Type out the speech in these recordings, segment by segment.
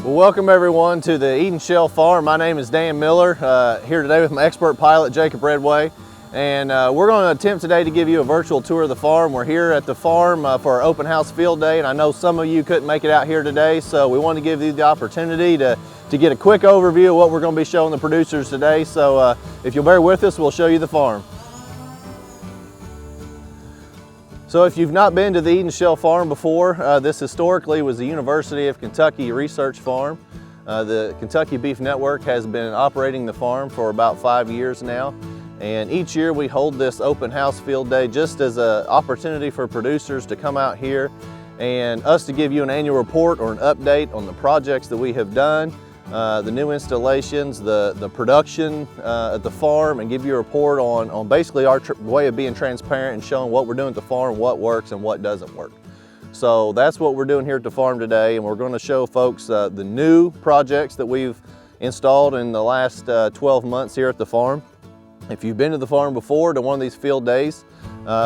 Well, welcome everyone to the Shale Farm. My name is Dan Miller, here today with my expert pilot, Jacob Redway. And we're going to attempt today to give you a virtual tour of the farm. We're here at the farm for our open house field day, and I know some of you couldn't make it out here today, so we want to give you the opportunity to get a quick overview of what we're going to be showing the producers today. So if you'll bear with us, we'll show you the farm. So if you've not been to the Shale Farm before, this historically was the University of Kentucky research farm. The Kentucky Beef Network has been operating the farm for about 5 years now. And each year we hold this open house field day just as an opportunity for producers to come out here and us to give you an annual report or an update on the projects that we have done, the new installations, the production at the farm, and give you a report on basically our way of being transparent and showing what we're doing at the farm, what works and what doesn't work. So that's what we're doing here at the farm today, and we're going to show folks the new projects that we've installed in the last 12 months here at the farm. If you've been to the farm before to one of these field days,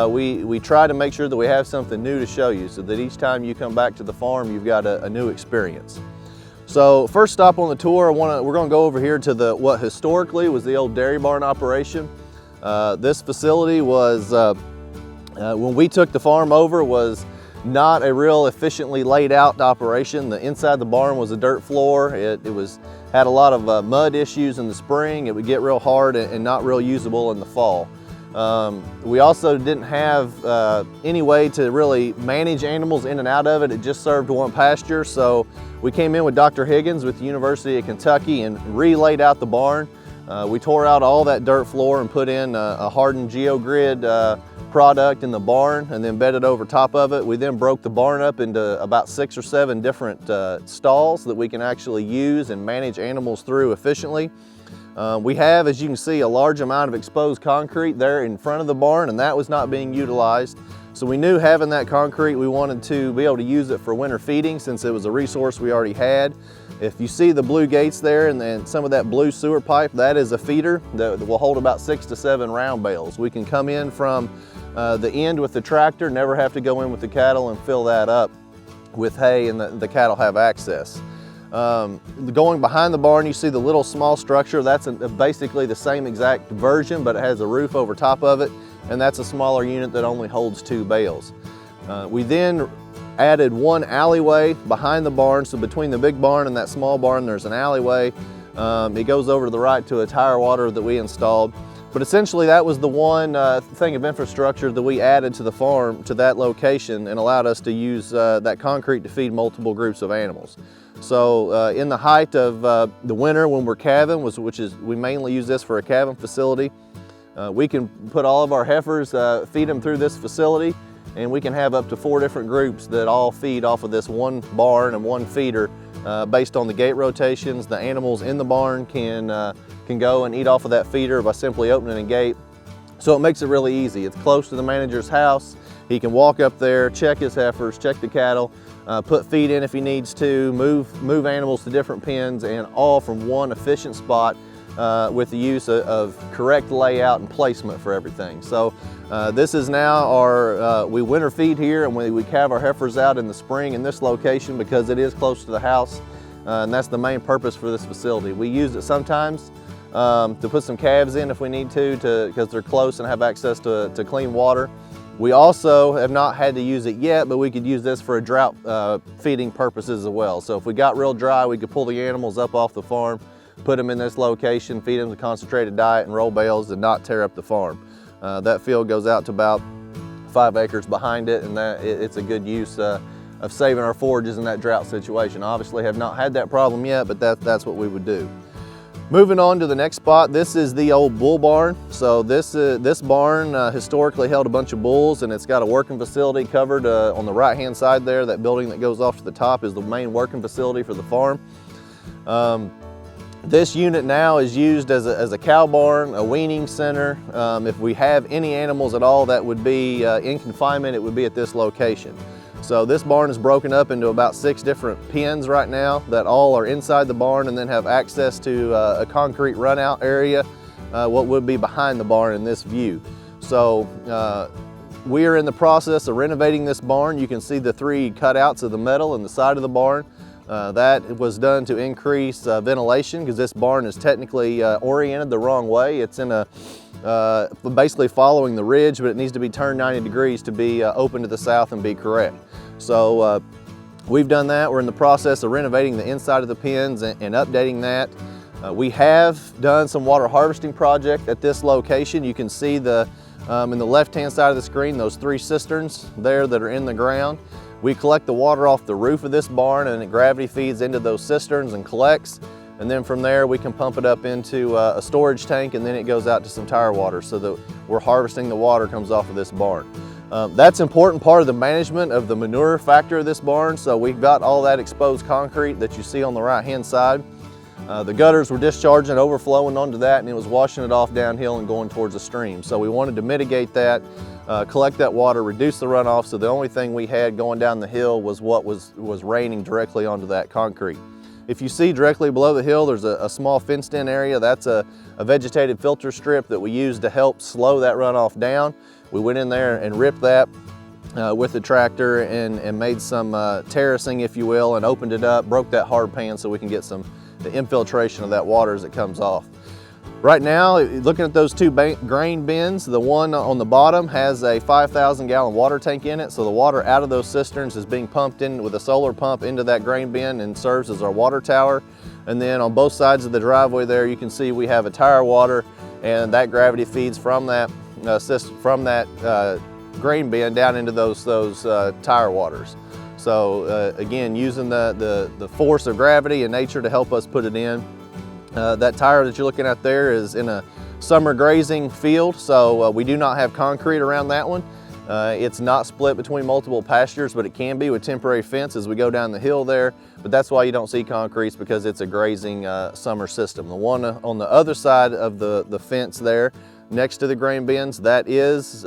we try to make sure that we have something new to show you so that each time you come back to the farm, you've got a new experience. So first stop on the tour, we're going to go over here to what historically was the old dairy barn operation. This facility was, when we took the farm over, was not a real efficiently laid out operation. The inside of the barn was a dirt floor. It had a lot of mud issues in the spring. It would get real hard and not real usable in the fall. We also didn't have any way to really manage animals in and out of it. It just served one pasture. So we came in with Dr. Higgins with the University of Kentucky and re-laid out the barn. We tore out all that dirt floor and put in a hardened geogrid product in the barn and then bedded over top of it. We then broke the barn up into about 6 or 7 different stalls that we can actually use and manage animals through efficiently. We have, as you can see, a large amount of exposed concrete there in front of the barn, and that was not being utilized. So we knew having that concrete, we wanted to be able to use it for winter feeding since it was a resource we already had. If you see the blue gates there and then some of that blue sewer pipe, that is a feeder that will hold about 6 to 7 round bales. We can come in from the end with the tractor, never have to go in with the cattle and fill that up with hay, and the cattle have access. Going behind the barn, you see the little small structure. That's basically the same exact version, but it has a roof over top of it, and that's a smaller unit that only holds 2 bales. We then added one alleyway behind the barn, so between the big barn and that small barn there's an alleyway. It goes over to the right to a tire water that we installed. But essentially that was the one thing of infrastructure that we added to the farm, to that location, and allowed us to use that concrete to feed multiple groups of animals. So in the height of the winter when we're calving, we mainly use this for a calving facility, we can put all of our heifers, feed them through this facility, and we can have up to 4 different groups that all feed off of this one barn and one feeder based on the gate rotations. The animals in the barn can go and eat off of that feeder by simply opening a gate. So it makes it really easy. It's close to the manager's house. He can walk up there, check his heifers, check the cattle, put feed in if he needs to, move animals to different pens, and all from one efficient spot with the use of correct layout and placement for everything. So this is now we winter feed here, and we calve our heifers out in the spring in this location because it is close to the house, and that's the main purpose for this facility. We use it sometimes to put some calves in if we need to because they're close and have access to clean water. We also have not had to use it yet, but we could use this for a drought feeding purposes as well. So if we got real dry, we could pull the animals up off the farm, put them in this location, feed them a concentrated diet and roll bales and not tear up the farm. That field goes out to about 5 acres behind it, and it's a good use of saving our forages in that drought situation. Obviously have not had that problem yet, but that's what we would do. Moving on to the next spot, this is the old bull barn. So this barn historically held a bunch of bulls, and it's got a working facility covered on the right hand side there. That building that goes off to the top is the main working facility for the farm. This unit now is used as a cow barn, a weaning center. If we have any animals at all that would be in confinement, it would be at this location. So this barn is broken up into about 6 different pens right now that all are inside the barn and then have access to a concrete runout area, what would be behind the barn in this view. So we are in the process of renovating this barn. You can see the 3 cutouts of the metal in the side of the barn. That was done to increase ventilation because this barn is technically oriented the wrong way. It's in a basically following the ridge, but it needs to be turned 90 degrees to be open to the south and be correct. So we've done that. We're in the process of renovating the inside of the pens and updating that. We have done some water harvesting project at this location. You can see in the left-hand side of the screen, those 3 cisterns there that are in the ground. We collect the water off the roof of this barn, and it gravity feeds into those cisterns and collects. And then from there, we can pump it up into a storage tank, and then it goes out to some tire water so that we're harvesting the water comes off of this barn. That's an important part of the management of the manure factor of this barn. So we've got all that exposed concrete that you see on the right-hand side. The gutters were discharging, overflowing onto that, and it was washing it off downhill and going towards the stream. So we wanted to mitigate that, collect that water, reduce the runoff, so the only thing we had going down the hill was what was raining directly onto that concrete. If you see directly below the hill, there's a small fenced-in area. That's a vegetated filter strip that we use to help slow that runoff down. We went in there and ripped that with the tractor and made some terracing, if you will, and opened it up, broke that hard pan so we can get the infiltration of that water as it comes off. Right now, looking at those 2 grain bins, the one on the bottom has a 5,000 gallon water tank in it. So the water out of those cisterns is being pumped in with a solar pump into that grain bin and serves as our water tower. And then on both sides of the driveway there, you can see we have a tire water, and that gravity feeds from that grain bin down into those tire waters. So again, using the force of gravity and nature to help us put it in. That tire that you're looking at there is in a summer grazing field, so we do not have concrete around that one. It's not split between multiple pastures, but it can be with temporary fence as we go down the hill there. But that's why you don't see concrete, because it's a grazing summer system. The one on the other side of the fence there, next to the grain bins, that is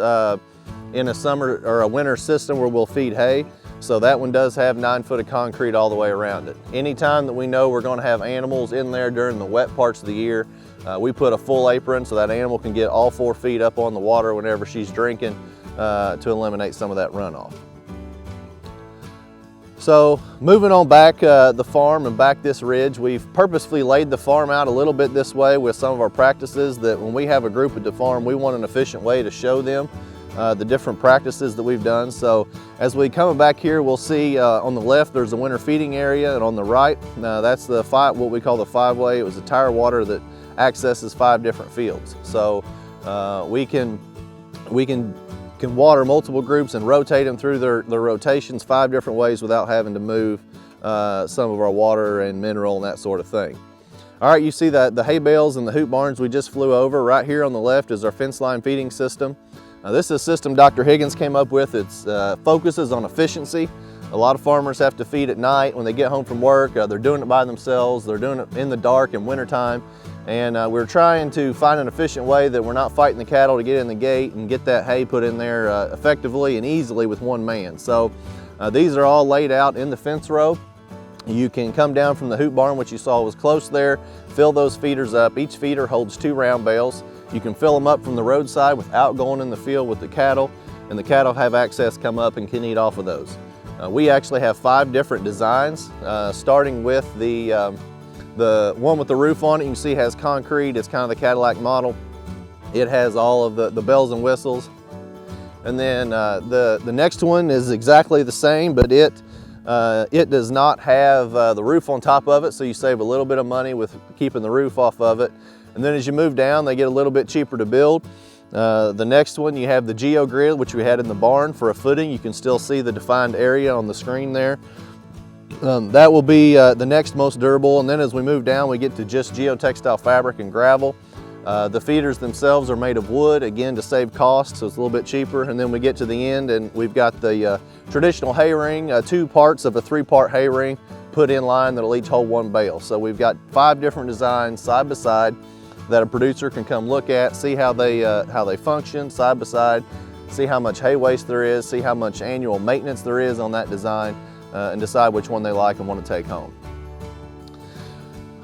in a summer or a winter system where we'll feed hay. So that one does have 9 foot of concrete all the way around it. Anytime that we know we're going to have animals in there during the wet parts of the year, we put a full apron so that animal can get all 4 feet up on the water whenever she's drinking to eliminate some of that runoff. So moving on back the farm and back this ridge, we've purposefully laid the farm out a little bit this way with some of our practices, that when we have a group at the farm, we want an efficient way to show them the different practices that we've done. So as we come back here, we'll see on the left there's a winter feeding area, and on the right that's what we call the 5-way. It was a tire water that accesses 5 different fields. So we can water multiple groups and rotate them through their rotations 5 different ways without having to move some of our water and mineral and that sort of thing. All right, you see that the hay bales and the hoop barns we just flew over. Right here on the left is our fence line feeding system. This is a system Dr. Higgins came up with. It focuses on efficiency. A lot of farmers have to feed at night when they get home from work. They're doing it by themselves. They're doing it in the dark in wintertime. And we're trying to find an efficient way that we're not fighting the cattle to get in the gate and get that hay put in there effectively and easily with one man. So these are all laid out in the fence row. You can come down from the hoop barn, which you saw was close there, fill those feeders up. Each feeder holds 2 round bales. You can fill them up from the roadside without going in the field with the cattle, and the cattle have access, come up and can eat off of those. We actually have 5 different designs, starting with the one with the roof on it. You can see has concrete. It's kind of the Cadillac model. It has all of the bells and whistles. And then the next one is exactly the same, but it does not have the roof on top of it, so you save a little bit of money with keeping the roof off of it. And then as you move down, they get a little bit cheaper to build. The next one, you have the Geo Grid, which we had in the barn for a footing. You can still see the defined area on the screen there. That will be the next most durable. And then as we move down, we get to just geotextile fabric and gravel. The feeders themselves are made of wood, again, to save costs, so it's a little bit cheaper. And then we get to the end, and we've got the traditional hay ring, 2 parts of a 3-part hay ring put in line that'll each hold 1 bale. So we've got 5 different designs side by side that a producer can come look at, see how they function side by side, see how much hay waste there is, see how much annual maintenance there is on that design, and decide which one they like and want to take home.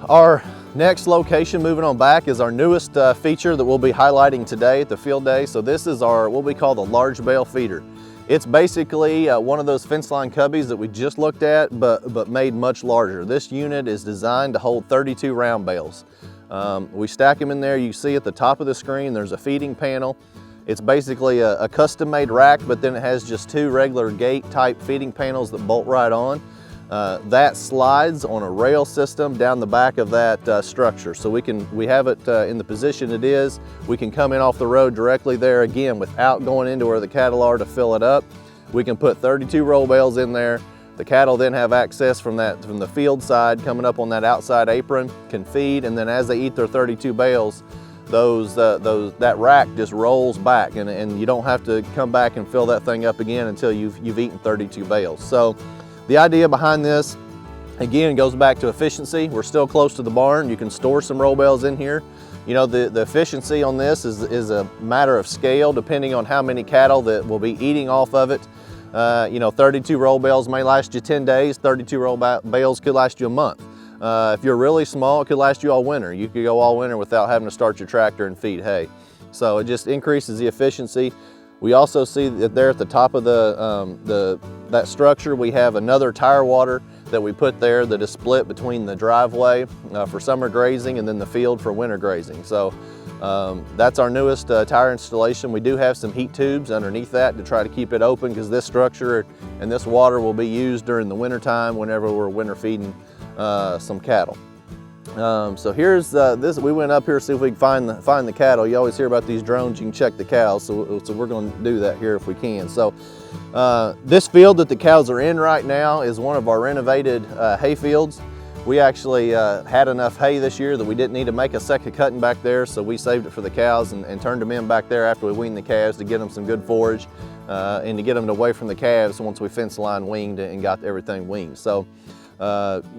Our next location, moving on back, is our newest feature that we'll be highlighting today at the field day. So this is our what we call the large bale feeder. It's basically one of those fence line cubbies that we just looked at, but made much larger. This unit is designed to hold 32 round bales. We stack them in there. You see at the top of the screen, there's a feeding panel. It's basically a custom-made rack, but then it has just 2 regular gate type feeding panels that bolt right on. That slides on a rail system down the back of that structure. So we have it in the position it is. We can come in off the road directly there again without going into where the cattle are to fill it up. We can put 32 roll bales in there. The cattle then have access from the field side coming up on that outside apron, can feed, and then as they eat their 32 bales, that rack just rolls back, and you don't have to come back and fill that thing up again until you've eaten 32 bales. So the idea behind this, again, goes back to efficiency. We're still close to the barn. You can store some roll bales in here. You know, the efficiency on this is a matter of scale depending on how many cattle that will be eating off of it. You know, 32 roll bales may last you 10 days, 32 roll bales could last you a month. If you're really small, it could last you all winter. You could go all winter without having to start your tractor and feed hay. So it just increases the efficiency. We also see that there at the top of that structure, we have another tire water that we put there that is split between the driveway for summer grazing and then the field for winter grazing. So that's our newest tire installation. We do have some heat tubes underneath that to try to keep it open, because this structure and this water will be used during the winter time whenever we're winter feeding some cattle. So here's this. We went up here to see if we can find the cattle. You always hear about these drones, you can check the cows, so we're going to do that here if we can. So this field that the cows are in right now is one of our renovated hay fields. We actually had enough hay this year that we didn't need to make a second cutting back there, so we saved it for the cows and turned them in back there after we weaned the calves to get them some good forage and to get them away from the calves once we fence line weaned and got everything weaned. So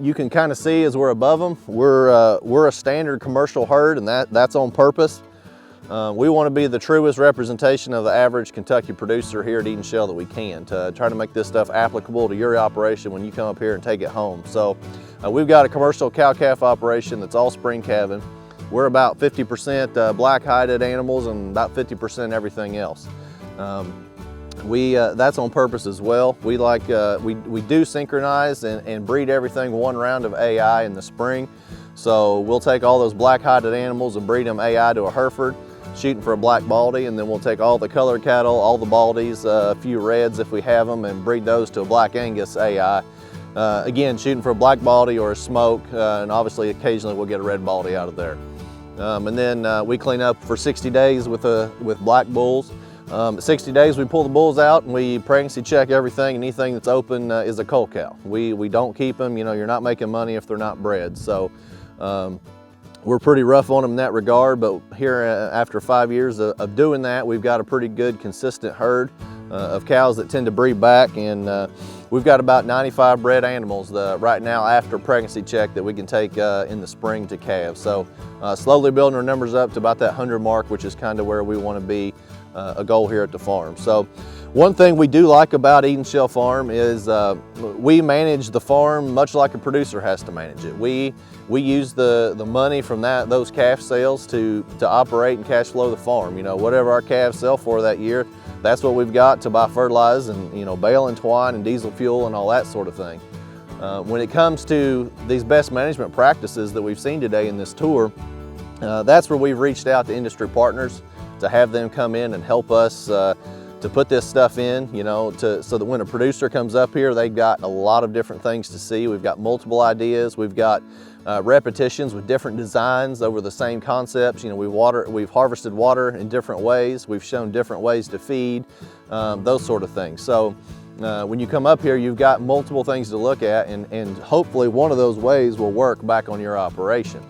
you can kind of see as we're above them, we're a standard commercial herd, and that's on purpose. We want to be the truest representation of the average Kentucky producer here at Eden Shale that we can, to try to make this stuff applicable to your operation when you come up here and take it home. So we've got a commercial cow-calf operation that's all spring calving. We're about 50% black-hided animals and about 50% everything else. That's on purpose as well. We do synchronize and breed everything one round of AI in the spring. So we'll take all those black-hided animals and breed them AI to a Hereford, shooting for a black baldy, and then we'll take all the colored cattle, all the baldies, a few reds if we have them, and breed those to a black Angus AI. Again, shooting for a black baldy or a smoke, and obviously occasionally we'll get a red baldy out of there. And then we clean up for 60 days with black bulls. At 60 days, we pull the bulls out and we pregnancy check everything, and anything that's open is a cull cow. We don't keep them. You know, you're not making money if they're not bred. So we're pretty rough on them in that regard, but here after 5 years of doing that, we've got a pretty good consistent herd of cows that tend to breed back, and we've got about 95 bred animals right now after pregnancy check that we can take in the spring to calve. So slowly building our numbers up to about that 100 mark, which is kind of where we want to be, a goal here at the farm. So one thing we do like about Eden Shale Farm is we manage the farm much like a producer has to manage it. We use the money from those calf sales to operate and cash flow the farm. You know, whatever our calves sell for that year, that's what we've got to buy fertilizer and, you know, bale and twine and diesel fuel and all that sort of thing. When it comes to these best management practices that we've seen today in this tour, that's where we've reached out to industry partners to have them come in and help us to put this stuff in, you know, so that when a producer comes up here, they've got a lot of different things to see. We've got multiple ideas. We've got repetitions with different designs over the same concepts. You know, we've harvested water in different ways. We've shown different ways to feed, those sort of things. So when you come up here, you've got multiple things to look at, and hopefully one of those ways will work back on your operation.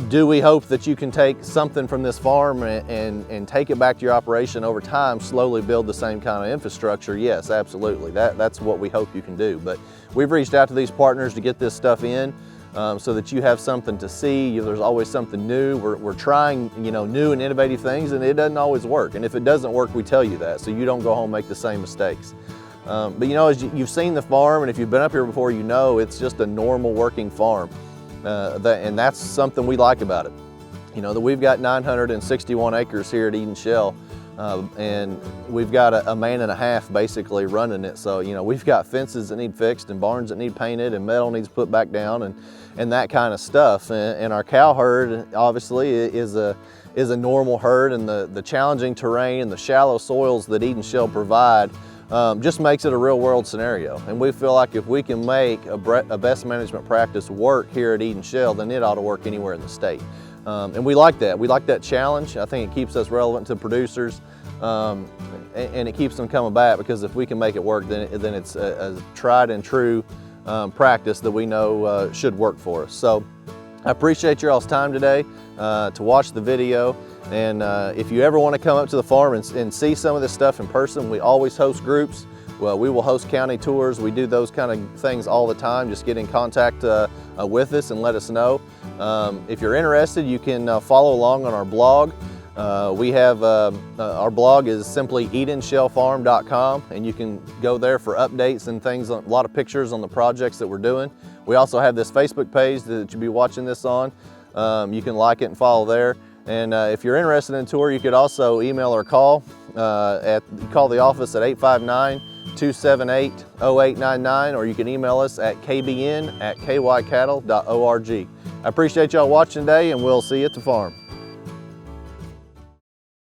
Do we hope that you can take something from this farm and take it back to your operation over time, slowly build the same kind of infrastructure? Yes, absolutely. That's what we hope you can do. But we've reached out to these partners to get this stuff in so that you have something to see. There's always something new. We're trying, you know, new and innovative things, and it doesn't always work. And if it doesn't work, we tell you that, so you don't go home and make the same mistakes. But you know, as you've seen the farm, and if you've been up here before, you know it's just a normal working farm. And that's something we like about it. You know, that we've got 961 acres here at Eden Shale. and we've got a man and a half basically running it. So, you know, we've got fences that need fixed and barns that need painted and metal needs put back down and that kind of stuff. And our cow herd obviously is a normal herd, and the challenging terrain and the shallow soils that Eden Shale provide just makes it a real world scenario. And we feel like if we can make a best management practice work here at Eden Shale, then it ought to work anywhere in the state. And we like that. We like that challenge. I think it keeps us relevant to producers, and it keeps them coming back, because if we can make it work, then it's a tried and true practice that we know should work for us. So I appreciate your all's time today to watch the video. And if you ever want to come up to the farm and see some of this stuff in person, we always host groups. Well, we will host county tours. We do those kind of things all the time. Just get in contact with us and let us know. If you're interested, you can follow along on our blog. We have our blog is simply EdenShaleFarm.com, and you can go there for updates and things, a lot of pictures on the projects that we're doing. We also have this Facebook page that you'll be watching this on. You can like it and follow there. And if you're interested in a tour, you could also email or call. Call the office at 859-278-0899, or you can email us at kbn@kykattle.org. I appreciate y'all watching today, and we'll see you at the farm.